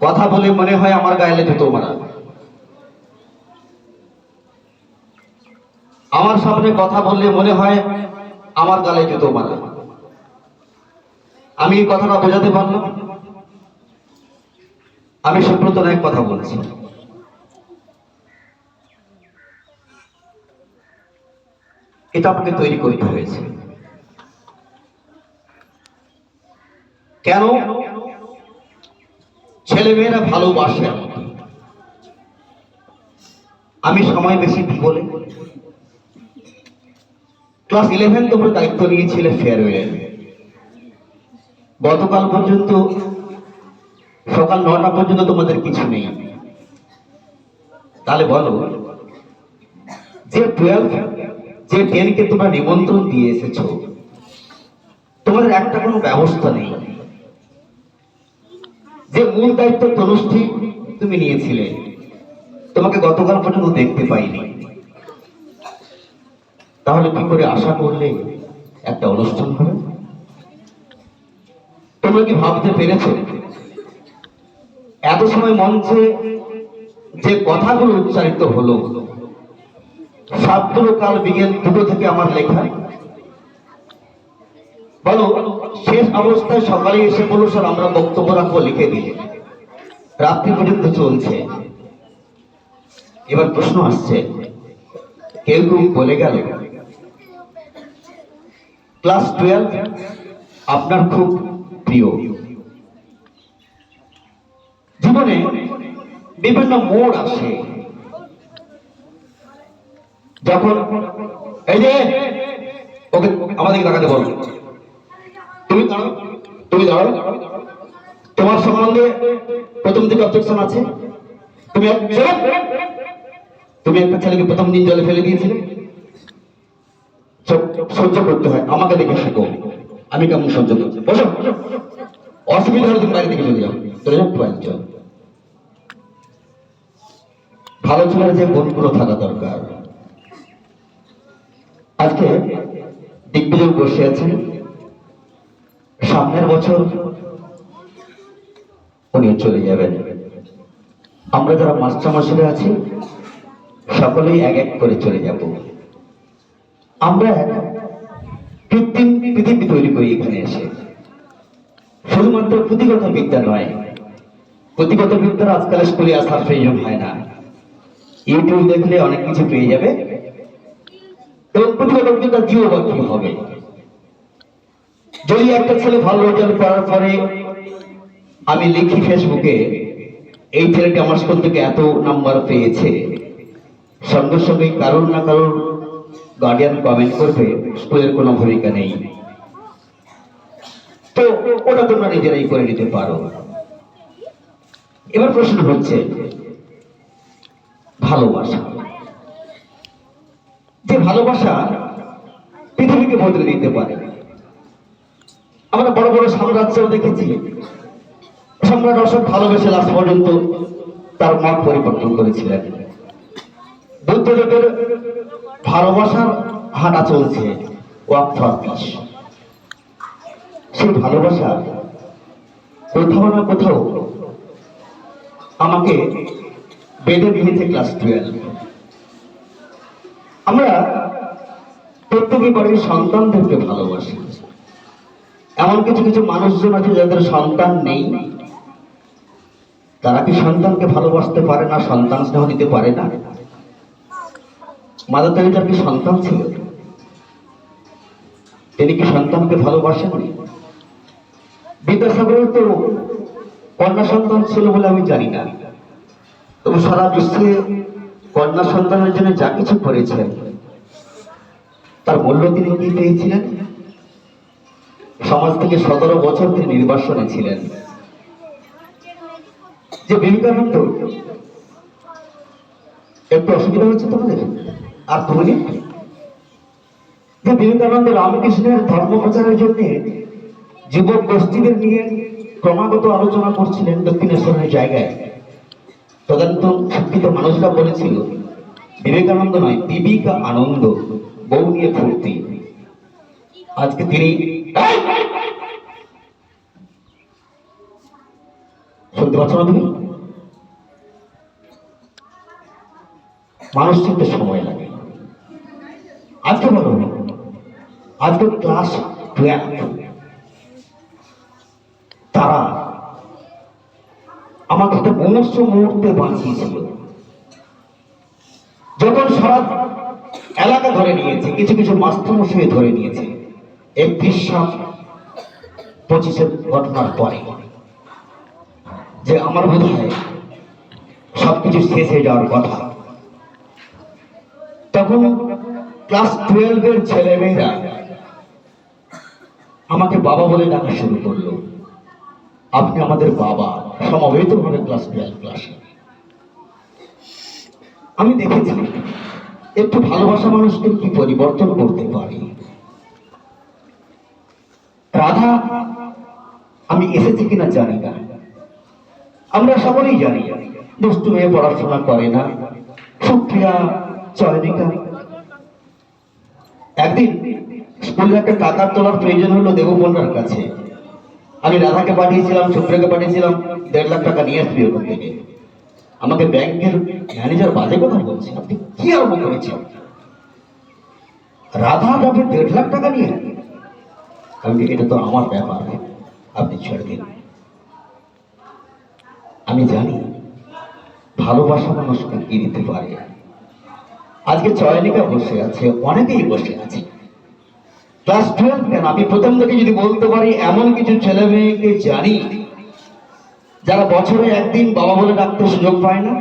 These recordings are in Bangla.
কথা বলে মনে হয় আমার গায়ে জুতো মারা। আমার সামনে কথা বললে মনে হয় আমার গালে জুতো মারা। আমি এই কথাটা বোঝাতে পারলাম? আমি সুব্রত নায়ক কথা বলছি। এটা আমাকে তৈরি করতে হয়েছে। কেন? ছেলেমেয়েরা ভালোবাসে আমি সময় বেশি দিই বলে। ক্লাস 11 তোমরা দায়িত্ব নিয়েছিলে ফেয়ারওয়েল। গতকাল পর্যন্ত সকাল 9টা পর্যন্ত তোমাদের কিছু নেই। তাহলে বলো, যে 12 যে 10 কে তোমরা নিমন্ত্রণ দিয়ে এসেছো, তোমাদের একটা কোনো ব্যবস্থা নেই। যে মূল দায়িত্ব তনুশ্রী তুমি নিয়েছিলে, তোমাকে গতকাল পর্যন্ত দেখতে পাইনি। তাহলে কি করে আশা করলে একটা অনুষ্ঠান হবে? তোমরা কি ভাবতে পেরেছো এত সময় মঞ্চে যে কথাগুলো উচ্চারিত হলো সবগুলো কাল বিকেল 2টো থেকে আমার লেখা? বলো, শেষ অবস্থায় সকালে এসে বলো স্যার আমরা বক্তব্য রাখবো, লিখে দিয়ে রাত্রি পর্যন্ত চলছে। এবার প্রশ্ন আসছে, কেউ কেউ বলে গেল ক্লাস 12 আপনার খুব প্রিয়। জীবনে বিভিন্ন মোড় আসে, যখন এই যে ওকে আমাদেরকে তাকাতে বলো, তুমি দাঁড়াও, তুমি দাঁড়াও, তোমার সম্বন্ধে প্রথম দিকে অবজেকশন আছে। তুমি একটা ছেলেকে প্রথম দিন জলে ফেলে দিয়েছিলে। সহ্য করতে হয়, আমাকে দেখে শেখো আমি কেমন সহ্য করছি। বসো, অসুবিধা হলে তুমি বাইরে থেকে চলে যাও, চলে যাও চল। ভালো ছেলের যে গুণগুলো থাকা দরকার। আজকে দিগ্বিজয় বসে আছেন, সামনের বছর উনি চলে যাবেন। আমরা যারা মাস্টারমশাইরা আছি সকলেই এক এক করে চলে যাব। আমরা কৃত্রিম পৃথিবী তৈরি করি এখানে এসে। শুধুমাত্র পুঁথিগত বিদ্যা নয়, পুঁথিগত বিদ্যার আজকাল স্কুলে আসার প্রয়োজন হয় না। ইউটিউব দেখলে অনেক কিছু পেয়ে যাবে এবং পুঁথিগত বিদ্যা জীববাক্য হবে। যদি একটা ছেলে ভালো রেজাল্ট করার পরে আমি লিখি ফেসবুকে এই ছেলেটি আমার স্কুল থেকে এত নাম্বার পেয়েছে, সঙ্গে সঙ্গে কারোর না কারোর গার্ডিয়ান কমেন্ট করবে স্কুলের কোনো ভূমিকা নেই। তো ওটা তোমরা নিজেরাই করে নিতে পারো। এবার প্রশ্ন হচ্ছে ভালোবাসা। যে ভালোবাসা পৃথিবীকে বদলে দিতে পারে। আমরা বড় বড় সাম্রাজ্য দেখেছি, সম্রাট অশোক ভালোবেসে লাস্ট পর্যন্ত তার মত পরিবর্তন করেছিলেন। বুদ্ধদেবের ভালোবাসার হাঁটা চলছে ওয়াক ফর পিস। সেই ভালোবাসা কোথাও না কোথাও আমাকে বেঁধে দিয়েছে ক্লাস 12। আমরা প্রত্যেকে বাড়ির সন্তানদেরকে ভালোবাসি। এমন কিছু কিছু মানুষজন আছে যাদের সন্তান নেই, তারা কি সন্তানকে ভালোবাসতে পারে না, সন্তান স্নেহ দিতে পারে না? মাদার তেরেসার কি সন্তান ছিল? তিনি কি সন্তানকে ভালোবাসেননি? বিদ্যাসাগরের তো কন্যা সন্তান ছিল বলে আমি জানি না, তবু সারা বিশ্বে কন্যা সন্তানের জন্য যা কিছু করেছেন তার মূল্য তিনি কি পেয়েছিলেন? সমাজ থেকে 17 বছর তিনি নির্বাসনে ছিলেন। যে বিবেকানন্দ, একটু অসুবিধা হচ্ছে তোমাদের আর 2 মিনিট। যে বিবেকানন্দ রামকৃষ্ণের ধর্ম প্রচারের জন্য যুবক গোষ্ঠীদের নিয়ে ক্রমাগত আলোচনা করছিলেন দক্ষিণেশ্বরের জায়গায়, তদানীন্তন শিক্ষিত মানুষরা বলেছিল বিবেকানন্দ নয়, বিবিকা আনন্দ, বউ নিয়ে ফুর্তি। আজকে তিনি শুনতে পাচ্ছ না তুমি? মানুষ চিনতে সময় লাগে। আজকে বলো, আজকে ক্লাস 12 তারা আমাকে একটা মনুষ্য মুহূর্তে বাঁচিয়েছিল। যখন সারা এলাকা ধরে নিয়েছে, কিছু কিছু মাস্টারমশাই ধরে নিয়েছে 31/25 ঘটনার পরে, যে আমার বোধ হয় সবকিছু শেষ হয়ে যাওয়ার কথা, তখন ক্লাস 12-এর ছেলেমেয়েরা আমাকে বাবা বলে ডাকা শুরু করলো। আপনি আমাদের বাবা, সমবেত ভাবে ক্লাস 12 ক্লাসে। আমি দেখেছি একটু ভালোবাসা মানুষকে কি পরিবর্তন করতে পারে। রাধা আমি এসেছি কিনা জানি না, আমরা সকলেই জানি দুষ্টু মেয়ে, পড়াশোনা করে না। সুপ্রিয়া, চয়নিকা। একদিন স্কুলে একটা টাকার তোলার প্রয়োজন হলো দেবকন্যার কাছে। আমি রাধাকে পাঠিয়েছিলাম, সুপ্রিয়াকে পাঠিয়েছিলাম, 1.5 লাখ টাকা নিয়ে আসবি ওখান থেকে। আমাকে ব্যাংকের ম্যানেজার বাজে কথা বলছে, আপনি কি আরম্ভ করেছেন? রাধা যাবে 1.5 লাখ টাকা নিয়ে? আমি এটা তো আমার ব্যাপার, আপনি ছেড়ে দিন। আমি জানি ভালোবাসা মানুষকে কি দিতে পারে। আজকে চয়নিকা বসে আছে, অনেকেই বসে আছে ক্লাস 12 কেন, আমি প্রথম থেকে যদি বলতে পারি এমন কিছু ছেলে মেয়েকে জানি যারা বছরে একদিন বাবা বলে ডাকতে সুযোগ পায় না।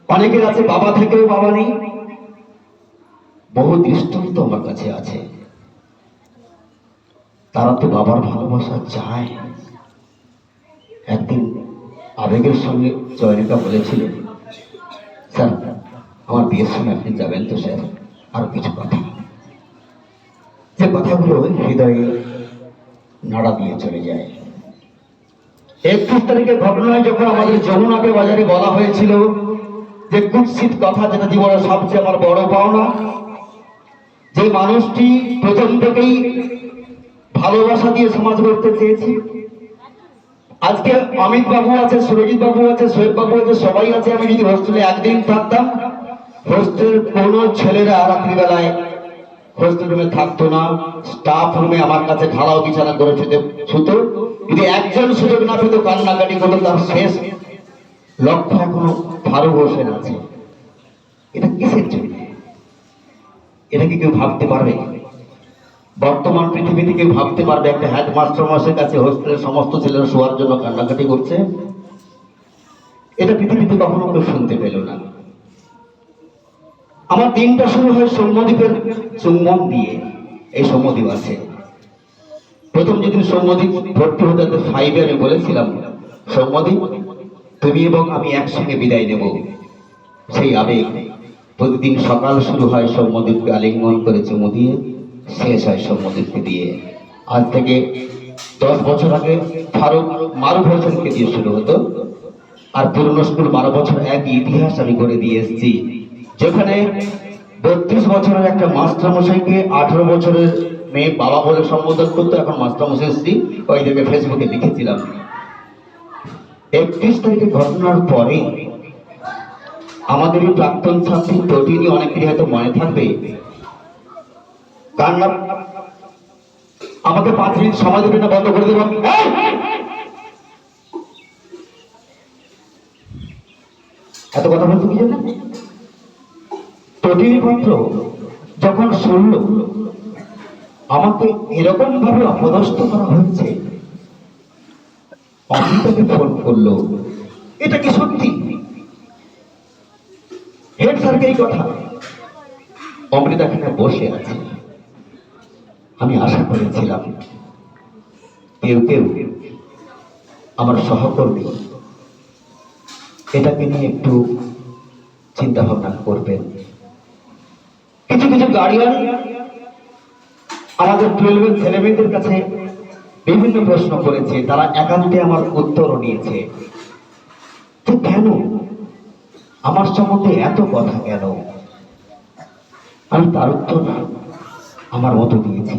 অনেকের আছে বাবা থেকেও বাবা নেই। বহু দৃষ্টান্ত আমার কাছে আছে। তারা তো বাবার ভালোবাসা চায়। একদিন আবেগের সঙ্গে চয়নিকা বলেছিলেন, স্যার আমার বিয়ের সময় আপনি যাবেন তো স্যার? আরো কিছু কথা, যে কথাগুলো হৃদয়ে নাড়া দিয়ে চলে যায়। 31 তারিখের ঘটনায় যখন আমাদের যমুনাকে বাজারে বলা হয়েছিল যে কুৎসিত কথা, যেটা জীবনের সবচেয়ে আমার বড় পাওনা, যে মানুষটি প্রথম থেকেই ভালোবাসা দিয়ে সমাজ গড়তে চেয়েছি। আজকে অমিত বাবু আছে, সুরজিৎ বাবু আছে, সোহেব বাবু আছে, সবাই আছে। আমি যদি হোস্টেলে একদিন থাকতাম, হোস্টেল কোনো ছেলেরা রাত্রিবেলায় হোস্টেল রুমে থাকতো না। স্টাফ রুমে আমার কাছে ঢালাও বিছানা করে শুতো। যদি একজন সুযোগ না পেত কান্নাকাটি করতো। তার শেষ লক্ষ্য এখনো ফারুক হোসেন আছে। এটা কিসের জন্য? এটা কি কেউ ভাবতে পারবে? বর্তমান পৃথিবীতে কেউ ভাবতে পারবে একটা হেডমাস্টার মশাইয়ের কাছে হোস্টেলের সমস্ত ছেলেরা শোয়ার জন্য কান্নাকাটি করছে? এটা পৃথিবীতে কখনো কেউ শুনতে পেল না। আমার দিনটা শুরু হয় সৌম্যদ্বীপের চুম্বন দিয়ে। এই সৌম্যদ্বীপ আছে। প্রথম যেদিন সৌম্যদ্বীপ ভর্তি হতে 5-এ আমি বলেছিলাম, সৌম্যদ্বীপ তুমি এবং আমি একসঙ্গে বিদায় নেব। সেই আবেগ প্রতিদিন সকাল শুরু হয় সৌম্যদ্বীপকে আলিঙ্গন করে চুমু দিয়ে, শেষ হয় সৌম্যদ্বীপকে দিয়ে। আজ থেকে 10 বছর আগে ফারুক মারুফ হোসেনকে দিয়ে শুরু হতো। আর পুরনো স্কুল 12 বছর এক ইতিহাস আমি করে দিয়ে এসেছি, যেখানে 32 বছরের একটা মাস্টার মশাইকে 18 বছরের মেয়ে বাবা বলে সম্বোধন করতো। এখন মাস্টার মশাই স্ত্রী, ওই দিকে ফেসবুকে লিখেছিলাম। 31 তারিখের ঘটনার পরে আমাদের এই প্রাক্তন ছাত্রী প্রতিটি অনেকেরই হয়তো মনে থাকবে। কার নাম? আমাকে 5 মিনিট সময় দেবে না, বন্ধ করে দেব। এত কথা বলতে কি জানেন? প্রতিটি পত্র যখন শুনল আমাকে এরকম ভাবে অপদস্থ করা হয়েছে, অমিতাকে ফোন করলো। এটা কি সত্যি? হেড স্যারকে এই কথা। অমৃতা এখানে বসে আছে। আমি আশা করেছিলাম কেউ কেউ আমার সহকর্মী এটাকে নিয়ে একটু চিন্তা ভাবনা করবেন। কিছু কিছু গার্ডিয়ান আমাদের 12-এর ছেলেমেয়েদের কাছে বিভিন্ন প্রশ্ন করেছে। তারা একান্তে আমার উত্তরও নিয়েছে যে কেন আমার সম্বন্ধে এত কথা কেন। আমি তার উত্তর আমার মতো দিয়েছি।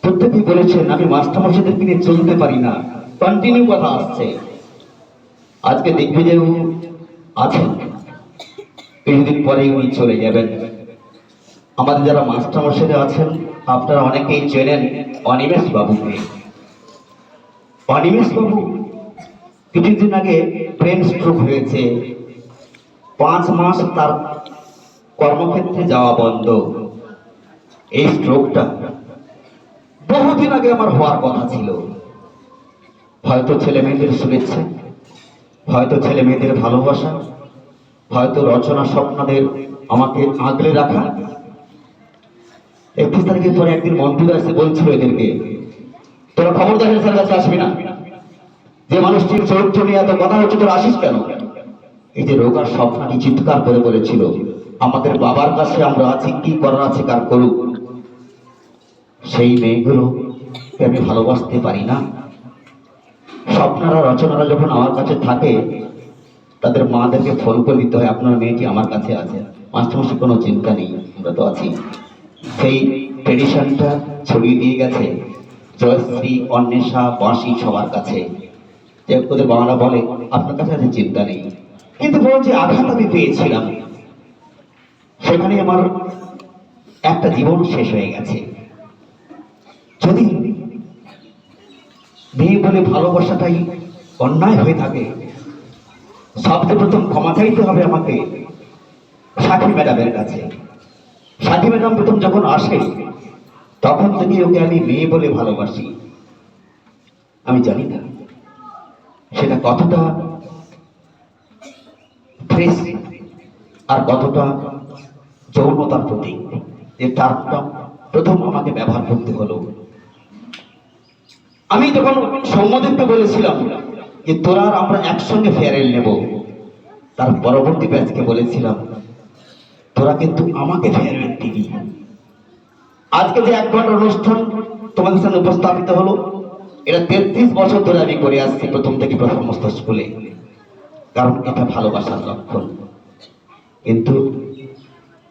প্রত্যেকেই বলেছেন আমি মাস্টারমশাইদেরকে নিয়ে চলতে পারি না, কন্টিনিউ কথা আসছে। আজকে দেখবে যে আছেন, কিছুদিন পরে উনি চলে যাবেন। আমাদের যারা মাস্টারমশাইরা আছেন আপনারা অনেকেই চেনেন অনিমেষ বাবুকে। অনিমেষ বাবু কিছুদিন আগে ব্রেন স্ট্রোক হয়েছে, 5 মাস তার কর্মক্ষেত্রে যাওয়া বন্ধ। এই স্ট্রোকটা বহুদিন আগে আমার হওয়ার কথা ছিল। হয়তো ছেলে মেয়েদের শুভেচ্ছা, হয়তো ছেলে মেয়েদের ভালোবাসা, হয়তো রচনা স্বপ্নদের আমাকে আগলে রাখা। 31 তারিখের পরে একদিন মন্টুদা এসে বলছিল এদেরকে, তোরা খবরদার স্যার কাছে আসবি না, যে মানুষটির চরিত্র নিয়ে এত কথা হচ্ছে তোরা আসিস কেন। এই যে রোগার স্বপ্নটি চিৎকার করে বলেছিল, আমাদের বাবার কাছে আমরা আছি, কি করার আছে কার করুক। সেই মেয়েগুলো আমি ভালোবাসতে পারি না। স্বপ্নারা রচনারা যখন আমার কাছে থাকে তাদের মাদেরকে ফোন করে দিতে হয়, আপনার মেয়েটি আমার কাছে আছে। মাস্টারমশাই কোনো চিন্তা নেই, আমরা তো আছি। সেই ট্রেডিশনটা ছড়িয়ে দিয়ে গেছে জয়শ্রী, অন্বেষা, বাঁশি সবার কাছে। যে ওদের বাংলা বলে আপনার কাছে আছে, চিন্তা নেই। কিন্তু বড় যে আঘাত আমি পেয়েছিলাম, সেখানে আমার একটা জীবন শেষ হয়ে গেছে। যদি মেয়ে বলে ভালোবাসাটাই অন্যায় হয়ে থাকে, সবচেয়ে প্রথম ক্ষমা চাইতে হবে আমাকে সাথী ম্যাডামের কাছে। সাথী ম্যাডাম প্রথম যখন আসে তখন থেকে ওকে আমি মেয়ে বলে ভালোবাসি। আমি জানি না সেটা কতটা ফ্রেশ আর কতটা যৌনতার প্রতীক, যে টার্মটা প্রথম আমাকে ব্যবহার করতে হলো। আমি তখন সৌম্যদেবকে বলেছিলাম যে তোরা আর আমরা একসঙ্গে ফেয়ারেল নেব। তার পরবর্তী ব্যাচকে বলেছিলাম তোরা কিন্তু আমাকে ফেয়ারেল দিবি। আজকে যে 1 ঘন্টার অনুষ্ঠান তোমাদের সামনে উপস্থাপিত হলো, এটা 33 বছর ধরে আমি করে আসছি, প্রথম থেকে প্রথমস্থ স্কুলে। কারণ এটা ভালোবাসার লক্ষণ। কিন্তু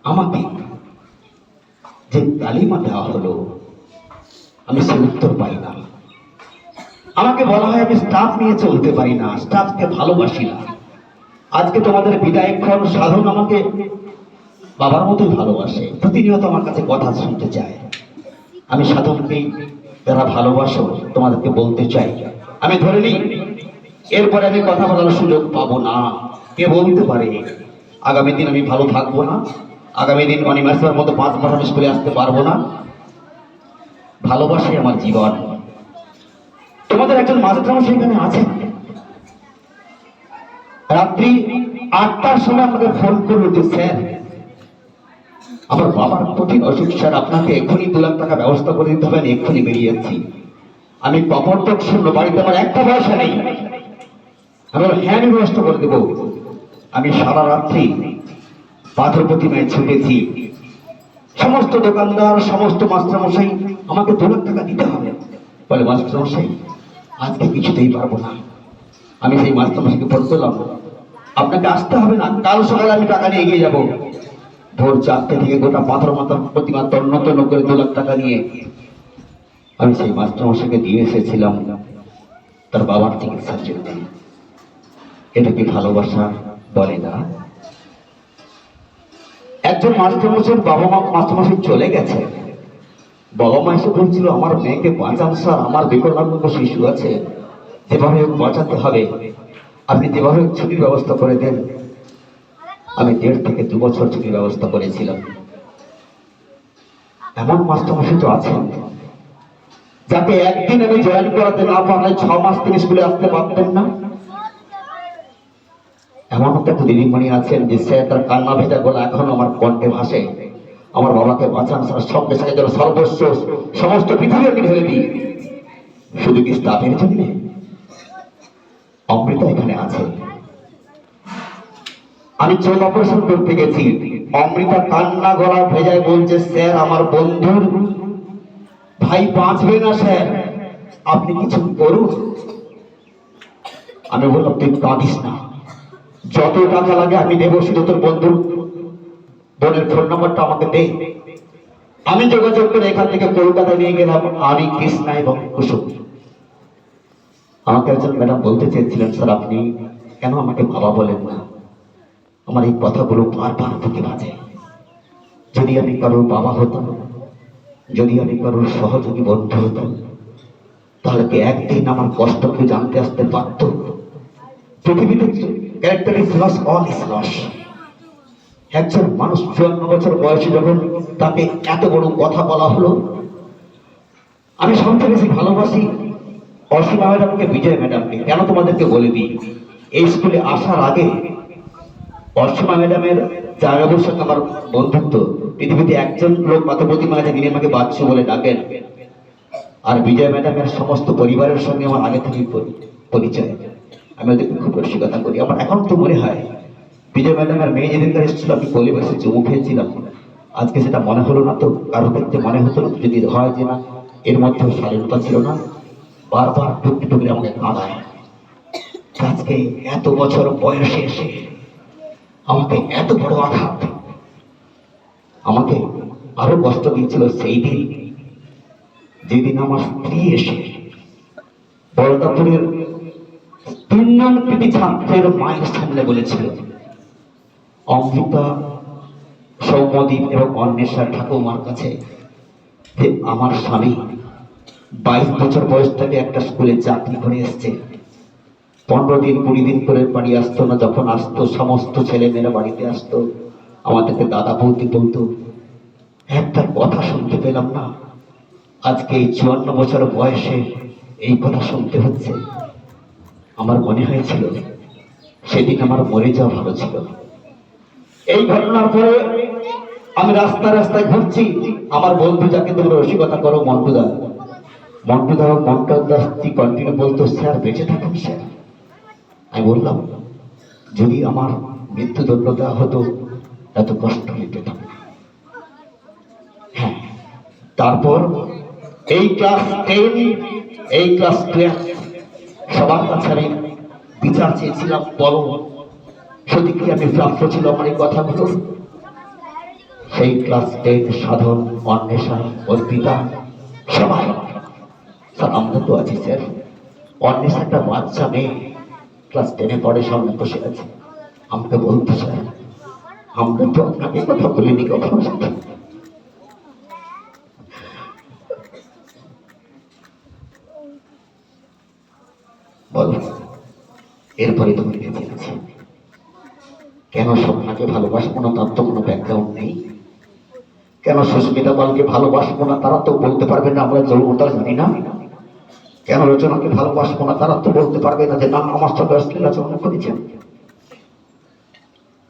আমাকে যে গালিমা দেওয়া হলো, আমি সে উত্তর পাই না। আমাকে বলা হয় আমি স্টাফ নিয়ে চলতে পারি না, স্টাফকে ভালোবাসি না। আজকে তোমাদের বিদায়ক্ষণ সাধন আমাকে বাবার মতোই ভালোবাসে, প্রতিনিয়ত আমার কাছে কথা শুনতে চায়। আমি সাধনকেই যারা ভালোবাসো তোমাদেরকে বলতে চাই, আমি ধরে নিই এরপরে আমি কথা বলার সুযোগ পাবো না। কে বলতে পারে আগামী দিন আমি ভালো থাকবো না, আগামী দিন অনিমেষের মতো 5 মাস আমি স্কুলে আসতে পারবো না। ভালোবাসাই আমার জীবন। তোমাদের একজন মাস্টারমশাই এখানে আছেন, রাত্রি 8টার সময় আমাকে ফোন করলো যে স্যার আমার বাবার কঠিন অসুখ, স্যার আপনাকে এক্ষুনি 2 লাখ টাকা ব্যবস্থা করে দিতে হবে, আমি এক্ষুনি বেরিয়ে যাচ্ছি। আমি কপর্তক শূন্য, বাড়িতে আমার একটা পয়সা নেই। আমি হ্যাঁ আমি ব্যবস্থা করে দেবো। আমি সারা রাত্রি পাথর প্রতিমায় ছুটেছি, সমস্ত দোকানদার, সমস্ত মাস্টারমশাই আমাকে 2 লাখ টাকা দিতে হবে। বলে মাস্টারমশাই আজকে কিছুতেই পারবো না। আমি সেই মাস্টারমশাইকে ফোন করলাম, আপনাকে আসতে হবে না, কাল সকালে আমি টাকা নিয়ে এগিয়ে যাবো। ভোর 4টে থেকে গোটা পাথর মাথা প্রতিমা তন্ন তন্ন করে 2 লাখ টাকা নিয়ে আমি সেই মাস্টারমশাইকে দিয়ে এসেছিলাম তার বাবার চিকিৎসার জন্য। এটা কি ভালোবাসা বলে না? একজন মাস্টারমশাইয়ের বাবা মা, মাস্টারমশাই চলে গেছে, বাবা মা এসে বলছিল আমার মেয়েকে বাঁচান স্যার, আমার বিকলাঙ্গ শিশু আছে, যেভাবে বাঁচাতে হবে, আপনি যেভাবে ছুটির ব্যবস্থা করে দেন। আমি 1.5 থেকে 2 বছর ছুটির ব্যবস্থা করেছিলাম। এমন মাস্টারমশাই তো আছেন যাকে একদিন আমি জয়েন করাতে না পারলে 6 মাস তিনি স্কুলে আসতে পারতেন না। এমন একটা দিদিমণি আছেন যে সে তার কান্না ভেজা গলা এখনো আমার কণ্ঠে ভাসে, আমার বাবাকে বাঁচান স্যার, সঙ্গে সঙ্গে যেন সর্বস্ব সমস্ত পৃথিবী আমি ঢেলে দিই। শুধু কি স্টাফের জন্য? অমৃতা এখানে আছে। আমি চোখ অপারেশন করতে গেছি, অমৃতা কান্না গলা ভেজায় বলছে স্যার আমার বন্ধুর ভাই বাঁচবে না স্যার, আপনি কিছু করুন। আমি বললাম তুই কাঁদিস না, যত টাকা লাগে আমি দেবো, শুধু তোর বন্ধুর বোনের ফোন নাম্বারটা আমাকে দে। আমি যোগাযোগ করে এখান থেকে কলকাতা নিয়ে গেলাম, আমি কৃষ্ণা এবং কুসুম। আমাকে একজন ম্যাডাম বলতে চেয়েছিলেন, স্যার আপনি কেন আমাকে বাবা বলেন না? আমার এই কথাগুলো বারবার বুকে বাজে। যদি আমি কারোর বাবা হতাম, যদি আমি কারোর সহযোগী বন্ধু হতাম, তাহলে কি একদিন আমার কষ্টকে জানতে আসতে পারত? পৃথিবীতে character is lost, all is lost. একজন মানুষ 54 বছর বয়সে যখন তাকে এত বড় কথা বলা হলো, আমি সবচেয়ে বেশি ভালোবাসি অসীমা ম্যাডামকে, বিজয় ম্যাডামকে। কেন তোমাদেরকে বলে দিই, এই স্কুলে আসার আগে অসীমা ম্যাডামের জায়গাবুর সঙ্গে আমার বন্ধুত্ব। পৃথিবীতে একজন লোক মাত্র প্রতিমা আছে যিনি আমাকে বাচ্চু বলে ডাকেন, আর বিজয় ম্যাডামের সমস্ত পরিবারের সঙ্গে আমার আগে থেকেই পরিচয়। আমি ওদেরকে খুব রসিকতা করি। আমার এখন তো মনে হয় বিজয় ম্যাডামের মেয়ে যেদিনকার এসেছিল আমি কোলে বসে চুমু খেয়েছিলাম, আজকে সেটা মনে হলো না তো? কারো ক্ষেত্রে মনে হতো না? যদি হয় যে না এর মধ্যে শালীনতা ছিল না, বারবার টুকরে টুকরে আমাকে কাঁদায়। আজকে এত বছর বয়সে এসে আমাকে এত বড় আঘাত, আমাকে আরো কষ্ট দিয়েছিল সেই দিন যেদিন আমার স্ত্রী এসে বলদাপুরের 3 নং কৃতি ছাত্রের মায়ের সামনে বলেছিল, অমৃতা, সৌম্যদীপ এবং অন্বেষা ঠাকুমার কাছে যে আমার স্বামী 22 বছর বয়স থেকে একটা স্কুলে চাকরি করে এসছে, 15 দিন 20 দিন করে বাড়ি আসতো না। যখন আসতো সমস্ত ছেলে মেয়েরা বাড়িতে আসতো, আমাদেরকে দাদা বৌদি বলতো, একটা কথা শুনতে পেলাম না। আজকে এই 54 বছর বয়সে এই কথা শুনতে হচ্ছে। আমার মনে হয়েছিল সেদিন আমার মরে যাওয়া ভালো ছিল। এই ঘটনার পরে আমি রাস্তায় রাস্তায় ঘুরছি, আমার বন্ধু যাকে তোমরা রসিকতা করো মন্টুদা, মন্টুদা এবং মন্টুদার স্ত্রী কন্টিনিউ বলতো, স্যার বেঁচে থাকুন স্যার। আমি বললাম, যদি আমার মৃত্যুদণ্ড দেওয়া হতো এত কষ্ট হয়ে পেতাম। হ্যাঁ, তারপর এই ক্লাস 10, এই ক্লাস 12 সবার কাছে আমি বিচার চেয়েছিলাম, বলো সত্যি কি আমি প্রাপ্য ছিল আমার এই কথাগুলো? সেই ক্লাস 10 সাধন, অন্বেষা, অর্পিতা সবাই, স্যার আমরা তো আছি স্যার। অন্বেষা একটা বাচ্চা মেয়ে, ক্লাস 10-এ পড়ে, সামনে বসে আছে। আমাকে বলতো, স্যার আমরা তো আপনাকে কথা বলিনি কখনো। বলো, এরপরে তুমি বেঁচে আছি কেন? স্বপ্নাকে ভালোবাসবো না, তার তো কোনো ব্যাকগ্রাউন্ড নেই। কেন সুস্মিতা পালকে ভালোবাসবো না, তারা তো বলতে পারবে না আমরা যৌনতা জানি না। কেন রচনাকে ভালোবাসবো না, তারা তো বলতে পারবে না যে না আমার সঙ্গে অশ্লীল আচরণ করেছেন।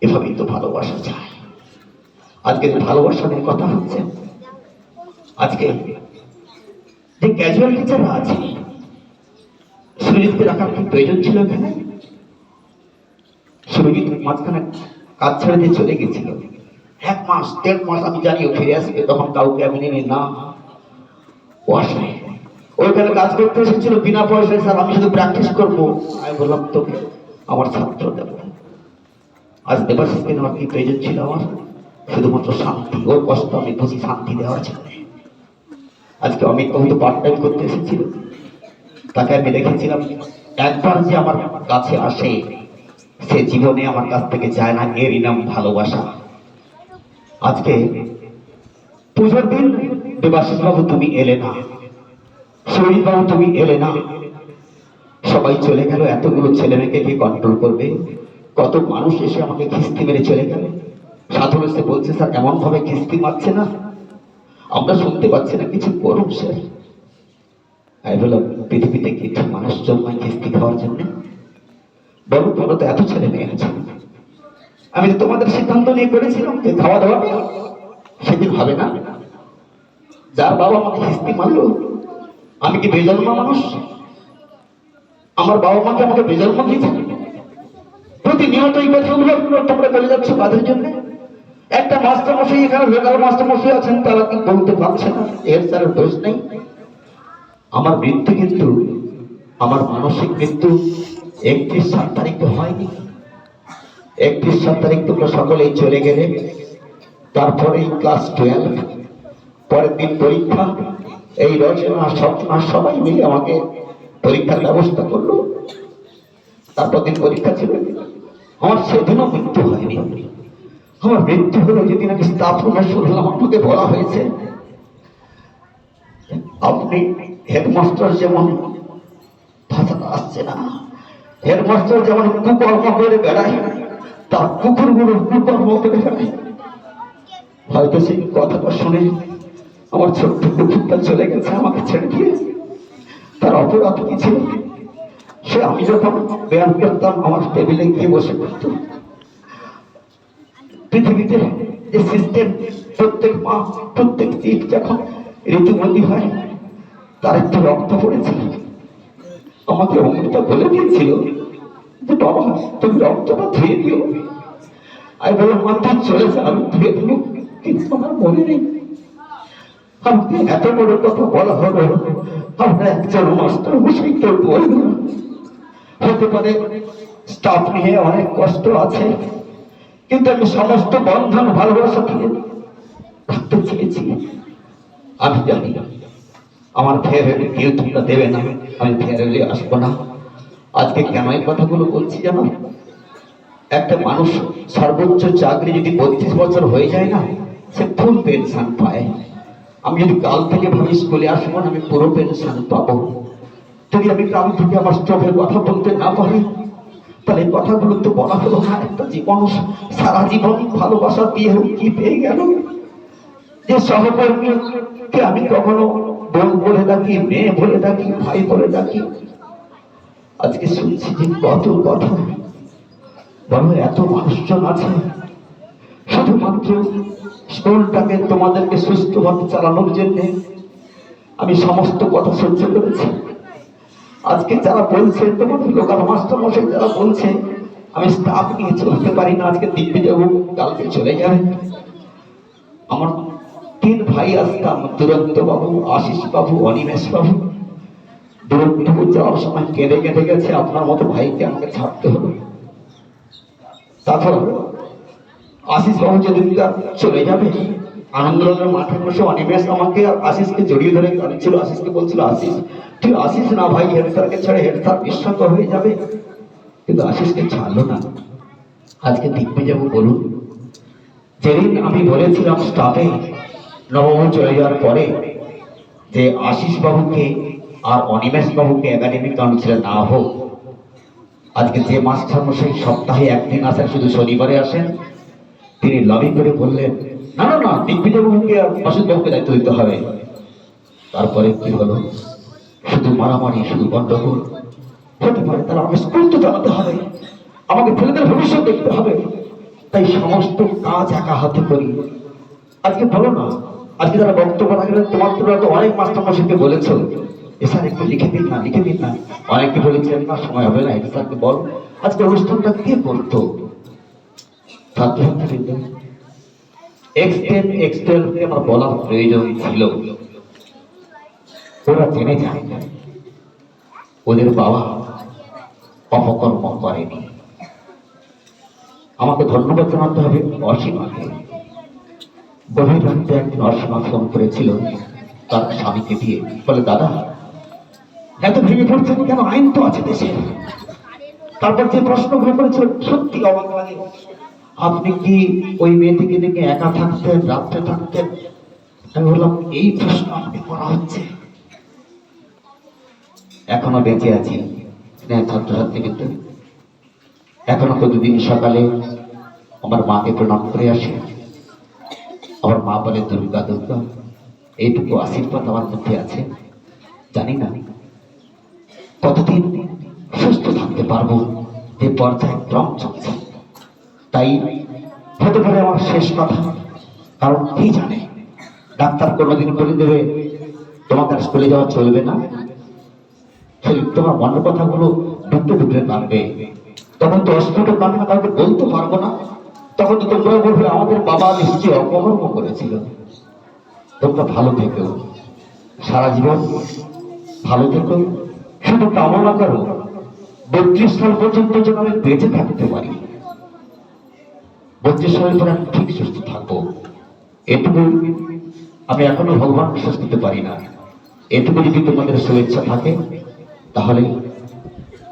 এভাবেই তো ভালোবাসা যায়। আজকে যে ভালোবাসা নিয়ে কথা হচ্ছে, আজকে যে ক্যাজুয়াল টিচাররা আছে, সুরজিৎকে রাখার কি প্রয়োজন ছিল এখানে? সুরজিৎ মাঝখানে কাজ ছেড়ে দিয়ে চলে গেছিল, 1 মাস 1.5 মাস আমি জানি ও ফিরে আসবে, তখন কাউকে আমি নেই না। ও আসে, ওইখানে কাজ করতে এসেছিল বিনা পয়সায়, স্যার আমি শুধু প্র্যাকটিস করবো। আমি বললাম তোকে আমার ছাত্র দেবো। আজ দেবাশিসকে নেওয়ার কি প্রয়োজন ছিল আমার? শুধুমাত্র শান্তি, ওর কষ্ট আমি বুঝি, শান্তি দেওয়ার জন্য। আজকে অমিত বাবু তো পার্ট টাইম করতে এসেছিল, তাকে আমি দেখেছিলাম, একবার যে আমার কাছে আসে সে জীবনে আমার কাছ থেকে যায় না, এরই নাম ভালোবাসা। আজকে পুজোর দিন দেবাশিস বাবু তুমি এলে না, সুরজিৎ বাবু তুমি এলে না, সবাই চলে গেল। এতগুলো ছেলে মেয়েকে কি কন্ট্রোল করবে? কত মানুষ এসে আমাকে খিস্তি মেরে চলে গেল। সাধন এসে বলছে, স্যার এমন ভাবে খিস্তি মারছে না, আমরা শুনতে পাচ্ছি না, কিছু করুন স্যার। আমি বললাম, পৃথিবীতে কিছু মানুষ জন্মায় খিস্তি খাওয়ার জন্য? বলো, তোমরা তো এত ছেলে মেয়ে আছে, আমি তো তোমাদের সিদ্ধান্ত নিয়ে করেছিলাম যে খাওয়া দাওয়া সেদিন হবে না। যার বাবা আমাকে খিস্তি মারলো, আমি কি বেজন্মা মানুষ? আমার বাবা মাকে আমাকে বেজন্ম দিয়েছে। প্রতিনিয়ত এই কথাগুলো তোমরা বলে যাচ্ছ কাদের জন্য? একটা মাস্টারমশাই এখানে লোকাল মাস্টারমশাই আছেন, তারা কি বলতে পারছে না এর স্যারের দোষ নেই? আমার মৃত্যু কিন্তু, আমার মানসিক মৃত্যু 31/7 তারিখে হয়নি। 31/7 তারিখ তোমরা সকলেই চলে গেলে, তারপরে ক্লাস 12, পরের দিন পরীক্ষা। এই রচনা স্বপ্না সবাই মিলে আমাকে পরীক্ষার ব্যবস্থা করলো। তারপর দিন পরীক্ষা ছিল, আমার সেদিনও মৃত্যু হয়নি। আমার মৃত্যু হলো যেদিন আমি স্টাফ রুমে শুনলাম আমাকে বলা হয়েছে, আপনি হেডমাস্টার যেমন ভাষা আসছে না, হেডমাস্টার যেমন কুকর্ম করে বেড়ায়, তার কুকুরগুলো কুকর্ম করে বেড়ায়। হয়তো সেই কথাটা শুনে আমার ছোট্ট কুকুরটা চলে গেছে আমাকে ছেড়ে দিয়ে। তার অপরাধ কি ছিল? সে আমি যখন ব্যায়াম করতাম আমার টেবিলে গিয়ে বসে করত। পৃথিবীতে যে সিস্টেম, প্রত্যেক মা প্রত্যেক দিন যখন ঋতুমতি হয় তার একটু রক্ত পড়েছিল, আমাকে অমৃতা বলে দিয়েছিল যে বাবা তুমি রক্তটা ধুয়ে দিও। আমি বললাম মা তুই চলে যা, আমি ধুয়ে দিব, কিন্তু আমার মনে নেই। আমাকে এত বড় কথা বলা হলো, আমরা একজন মাস্টার মশাই কেউ বলব। হতে পারে স্টাফ নিয়ে অনেক কষ্ট আছে, কিন্তু আমি সমস্ত বন্ধন ভালোবাসা দিয়ে থাকতে চেয়েছি। আমি জানি আমার ফেয়ারওয়েলে কেউ তোমরা দেবে না, আমি ফেয়ারওয়েলে আসবো না। আজকে কেন এই কথাগুলো বলছি জানো? একটা মানুষ সর্বোচ্চ চাকরি যদি 32 বছর হয়ে যায় না, সে ফুল পেনশন পায়। আমি যদি কাল থেকে ভাবি স্কুলে আসবো না, আমি পুরো পেনশন পাবো। যদি আমি কাল থেকে আমার স্ট্রোকের কথা বলতে না পারি, তাহলে এই কথাগুলো তো বলা হলো না। একটা জীবন, সারা জীবন ভালোবাসা দিয়ে কি পেয়ে গেল? যে সহকর্মীকে আমি কখনো বোন বলে ডাকি, মেয়ে বলে ডাকি, ভাই বলে ডাকি, আজকে শুনছি যে কত কথা বলো। এত মানুষজন আছে শুধুমাত্র স্কুলটাকে তোমাদেরকে সুস্থভাবে চালানোর জন্য আমি সমস্ত কথা সহ্য করেছি। আজকে যারা বলছে, তোমার লোকাল মাস্টার মশাই যারা বলছে আমি স্টাফ নিয়ে চলতে পারি না, আজকে দিল্লি যাবো, কালকে চলে যাবে। আমার 3 ভাই আসতাম, দুরন্ত বাবু, আশিস বাবু, অনিমেষ বাবু। দুরন্ত যাওয়ার সময় কেঁদে কেঁদে গেছে, আপনার মতো ভাইকে আমাকে ছাড়তে হলো। তারপর আশিস বাবু যেদিন চলে যাবে, আনন্দরঙ্গের মাঠে বসে অনিমেষ আমাকে আর আশিসকে জড়িয়ে ধরে কাঁদছিল। আশিসকে বলছিল, আশিস তুই আসিস না ভাই, হেড স্যারকে ছেড়ে, হেড স্যার নিঃসঙ্গ হয়ে যাবে। কিন্তু আশিসকে ছাড়লো না। আজকে দিব্যে যাবো বলুন? যেদিন আমি বলেছিলাম স্টাফে নবম চলে যাওয়ার পরে যে আশিস বাবুকে আর অনিমেষ বাবুকে একাডেমিক কাউন্সিলে না হোক, আজকে যে মাস্টার মশাই সপ্তাহে একদিন আসেন, শুধু শনিবারে আসেন, তিনি লবি করে বললেন না না না, দিগ্বিজয়বাবুকে আর অসিত বাবুকে দায়িত্ব দিতে হবে। তারপরে কি হলো? শুধু মারামারি, শুধু গন্ডগোল। হতে পারে তাহলে আমাকে স্কুল তো চালাতে হবে, আমাকে ছেলেদের ভবিষ্যৎ দেখতে হবে, তাই সমস্ত কাজ একা হাতে করি। আজকে বলো না, আজকে যারা বক্তব্য রাখলেন, তোমার তোমরা তো অনেক মাস্টার মশাইকে বলেছো স্যার একটু লিখে দিন না, লিখে দিন না। অনেকে বলেছেন না সময় হবে না, স্যারকে বল। আজকে অনুষ্ঠানটা কে করতো? ছাত্রছাত্রীদের এক্সটেলকে আমার বলার প্রয়োজন ছিল। ওরা জেনে যায় ওদের বাবা অপকর্ম করেনি। আমাকে ধন্যবাদ জানাতে হবে অসীমাকে। গভীর রাত্রে একদিন অসীমা ফোন করেছিল তার স্বামীকে দিয়ে, বলে দাদা এত ভেঙে পড়ছেন কেন? আইন তো আছে দেশে। তারপর যে প্রশ্নগুলো করেছিল সত্যি অবাক লাগে। আপনি কি ওই মেয়েটিকে দেখে একা থাকতেন, রাত্রে থাকতেন? আমি বললাম এই প্রশ্ন আমাকে করা হচ্ছে। এখনো বেঁচে আছি ছাত্রছাত্রী, কিন্তু এখনো প্রতিদিন সকালে আমার মাকে প্রণাম করে আসে। আমার মা বলে দুর্গা দুর্গা, এইটুকু আশীর্বাদ আমার মধ্যে আছে। জানি না কতদিন সুস্থ থাকতে পারবো, যে পর্যায়ে ক্রম চলছে। তাই হতে পারে আমার শেষ কথা, কারণ কি জানে ডাক্তার কোনোদিন বলে দেবে তোমাকে স্কুলে যাওয়া চলবে না, তোমার মনের কথাগুলো ডুবতে ডুবতে কাঁদবে। তখন তো অস্ফুট কান্না কাউকে বলতে পারবো না। তখন তো তোমরা বলবে আমাদের বাবা নিশ্চয়ই অপকর্ম করেছিল। তোমরা ভালো থেকো, সারা জীবন ভালো থেকো, শুধু কামনা করো 32 সাল পর্যন্ত যেন আমি বেঁচে থাকতে পারি। 32 সালের পরে আমি ঠিক সুস্থ থাকবো, এটুকু আমি এখনো ভগবান বিশ্বাস করতে পারি না। এটুকু যদি তোমাদের শুভেচ্ছা থাকে তাহলে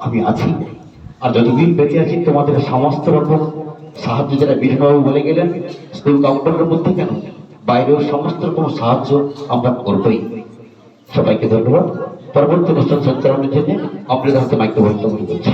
আমি আছি। আর যতদিন বেঁচে আছি তোমাদের সমস্ত রকম সাহায্য, যেটা বিধানবাবু বলে গেলেন, স্কুল কম্পাউন্ডের মধ্যে কেন, বাইরেও সমস্ত রকম সাহায্য আমরা করবই। সবাইকে ধন্যবাদ। পরবর্তী অনুষ্ঠান সঞ্চালনের জন্য আপনাদের হাতে মাইক্রোফোন করছি।